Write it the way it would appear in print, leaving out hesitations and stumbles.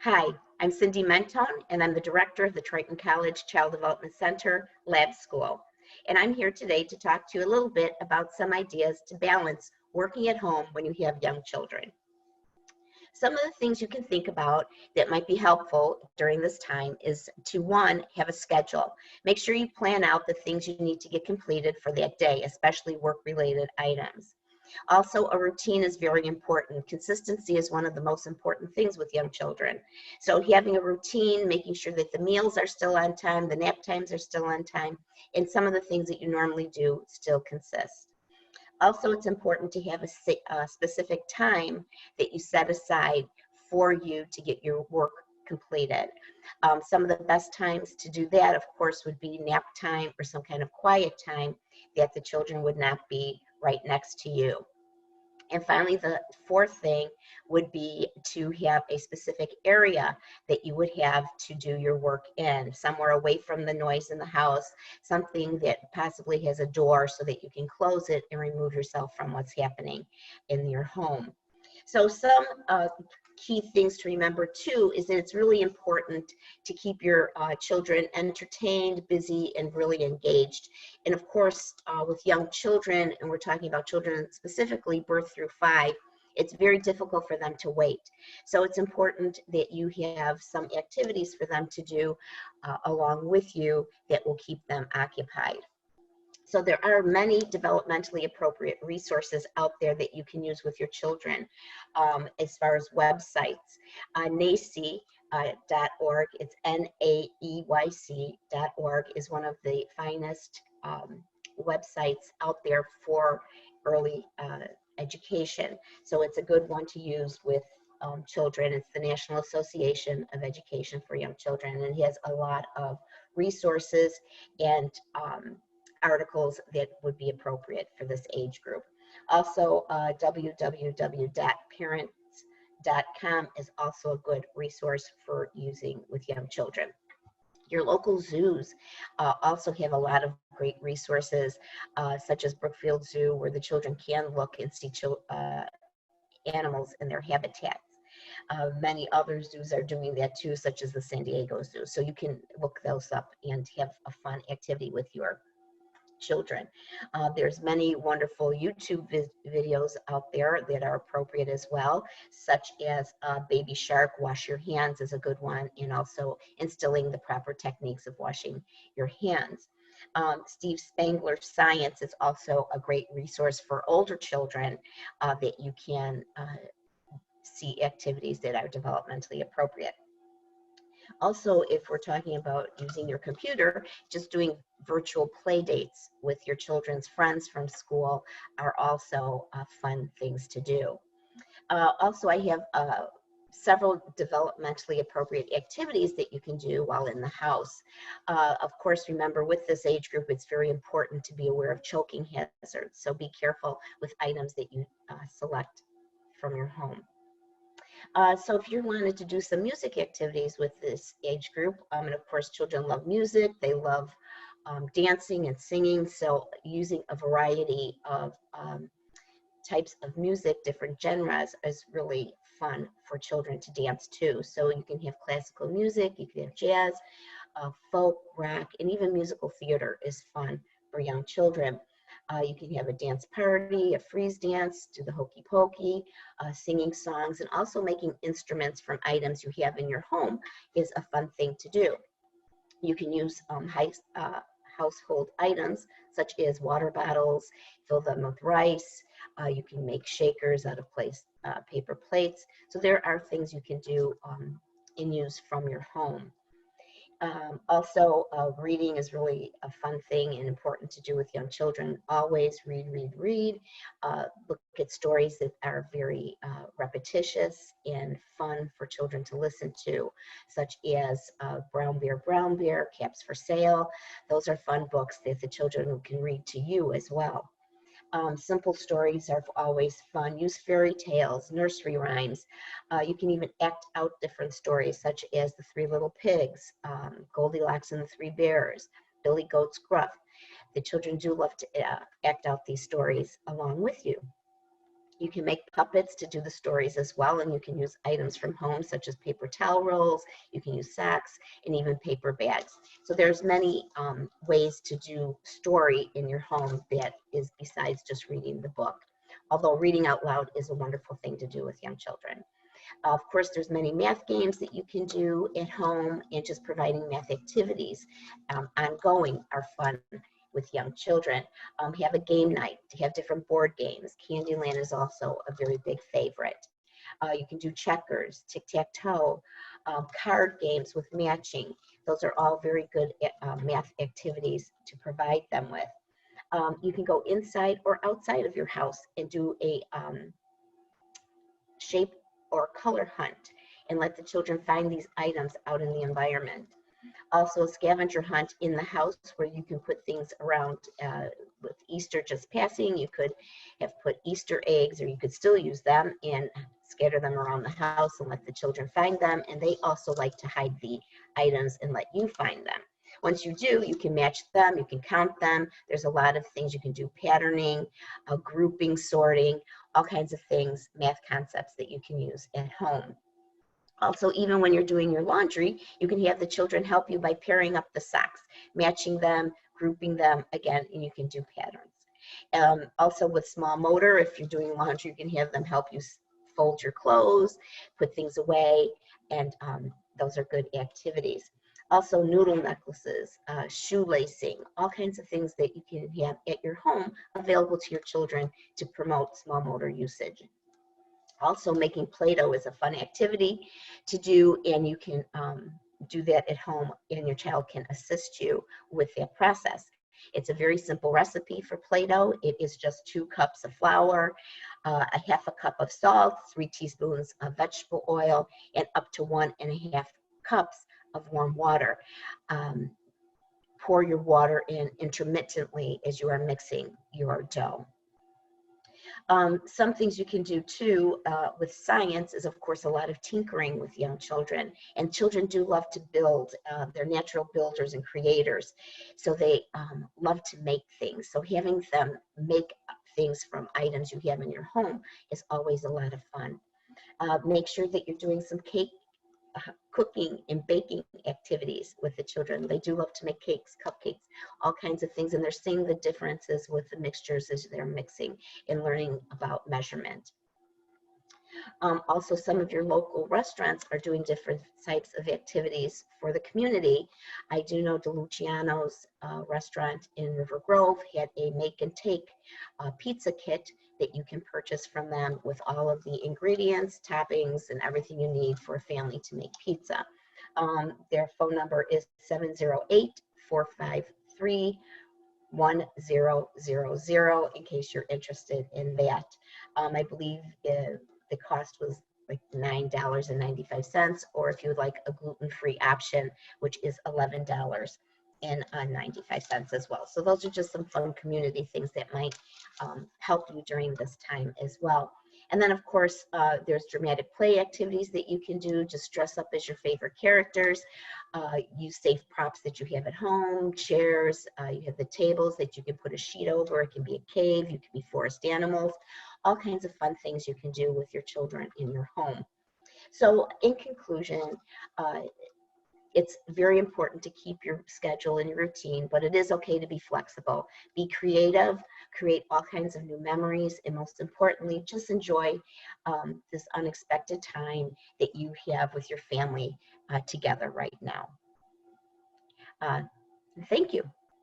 Hi, I'm Cindy Mentone, and I'm the director of the Triton College Child Development Center Lab School. And I'm here today to talk to you a little bit about some ideas to balance working at home when you have young children. Some of the things you can think about that might be helpful during this time is to, one, have a schedule. Make sure you plan out the things you need to get completed for that day, especially work-related items. Also, a routine is very important. Consistency is one of the most important things with young children. So having a routine, making sure that the meals are still on time, the nap times are still on time, and some of the things that you normally do still consist. Also, it's important to have a specific time that you set aside for you to get your work completed. Some of the best times to do that, of course, would be nap time or some kind of quiet time that the children would not be right next to you. And finally, the fourth thing would be to have a specific area that you would have to do your work in, somewhere away from the noise in the house, something that possibly has a door so that you can close it and remove yourself from what's happening in your home. So some key things to remember too is that it's really important to keep your children entertained, busy, and really engaged. And of course, with young children, and we're talking about children specifically birth through 5, it's very difficult for them to wait. So it's important that you have some activities for them to do along with you that will keep them occupied. So there are many developmentally appropriate resources out there that you can use with your children as far as websites. NAEYC.org, it's NAEYC.org, is one of the finest websites out there for early education. So it's a good one to use with children. It's the National Association of Education for Young Children, and it has a lot of resources and articles that would be appropriate for this age group. Also, www.parents.com is also a good resource for using with young children. Your local zoos also have a lot of great resources, such as Brookfield Zoo, where the children can look and see animals in their habitats. Many other zoos are doing that too, such as the San Diego Zoo. So you can look those up and have a fun activity with your children. There's many wonderful YouTube videos out there that are appropriate as well, such as Baby Shark, Wash Your Hands is a good one, and also instilling the proper techniques of washing your hands. Steve Spangler Science is also a great resource for older children that you can see activities that are developmentally appropriate. Also, if we're talking about using your computer, just doing virtual play dates with your children's friends from school are also fun things to do. Also, I have several developmentally appropriate activities that you can do while in the house. Of course, remember with this age group, it's very important to be aware of choking hazards. So be careful with items that you select from your home. So if you wanted to do some music activities with this age group, and of course children love music, they love dancing and singing, so using a variety of types of music, different genres, is really fun for children to dance to. So you can have classical music, you can have jazz, folk, rock, and even musical theater is fun for young children. You can have a dance party, a freeze dance, do the hokey pokey, singing songs, and also making instruments from items you have in your home is a fun thing to do. You can use household items such as water bottles, fill them with rice. You can make shakers out of paper plates. So there are things you can do and use from your home. Also, reading is really a fun thing and important to do with young children. Always read, read, read. Look at stories that are very repetitious and fun for children to listen to, such as Brown Bear, Caps for Sale. Those are fun books that the children can read to you as well. Simple stories are always fun. Use fairy tales, nursery rhymes. You can even act out different stories, such as The Three Little Pigs, Goldilocks and the Three Bears, Billy Goat's Gruff. The children do love to act out these stories along with you. You can make puppets to do the stories as well, and you can use items from home such as paper towel rolls, you can use sacks, and even paper bags. So there's many ways to do story in your home that is besides just reading the book. Although reading out loud is a wonderful thing to do with young children. Of course, there's many math games that you can do at home, and just providing math activities ongoing are fun with young children. Have a game night to have different board games. Candyland is also a very big favorite. You can do checkers, tic-tac-toe, card games with matching. Those are all very good math activities to provide them with. You can go inside or outside of your house and do a shape or color hunt and let the children find these items out in the environment. Also a scavenger hunt in the house where you can put things around. With Easter just passing, you could have put Easter eggs, or you could still use them and scatter them around the house and let the children find them. And they also like to hide the items and let you find them. Once you do, you can match them, you can count them. There's a lot of things you can do: patterning, grouping, sorting, all kinds of things, math concepts that you can use at home. Also, even when you're doing your laundry, you can have the children help you by pairing up the socks, matching them, grouping them again, and you can do patterns. Also with small motor, if you're doing laundry, you can have them help you fold your clothes, put things away, and those are good activities. Also noodle necklaces, shoelacing, all kinds of things that you can have at your home available to your children to promote small motor usage. Also, making Play-Doh is a fun activity to do, and you can do that at home, and your child can assist you with that process. It's a very simple recipe for Play-Doh. It is just 2 cups of flour, a half a cup of salt, 3 teaspoons of vegetable oil, and up to 1.5 cups of warm water. Pour your water in intermittently as you are mixing your dough. Some things you can do too with science is, of course, a lot of tinkering with young children. And children do love to build. They're natural builders and creators. So they love to make things. So having them make things from items you have in your home is always a lot of fun. Make sure that you're doing some cake cooking and baking activities with the children. They do love to make cakes, cupcakes, all kinds of things, and they're seeing the differences with the mixtures as they're mixing and learning about measurement. Also, some of your local restaurants are doing different types of activities for the community. I do know DeLuciano's restaurant in River Grove had a make and take pizza kit that you can purchase from them with all of the ingredients, toppings, and everything you need for a family to make pizza. Their phone number is 708-453-1000 in case you're interested in that. I believe the cost was like $9.95, or if you would like a gluten-free option, which is $11.95 as well. So those are just some fun community things that might help you during this time as well. And then, of course, there's dramatic play activities that you can do. Just dress up as your favorite characters. Use safe props that you have at home, chairs. You have the tables that you can put a sheet over. It can be a cave. You can be forest animals. All kinds of fun things you can do with your children in your home. So in conclusion, it's very important to keep your schedule and your routine, but it is okay to be flexible. Be creative, create all kinds of new memories, and most importantly, just enjoy this unexpected time that you have with your family together right now. Thank you.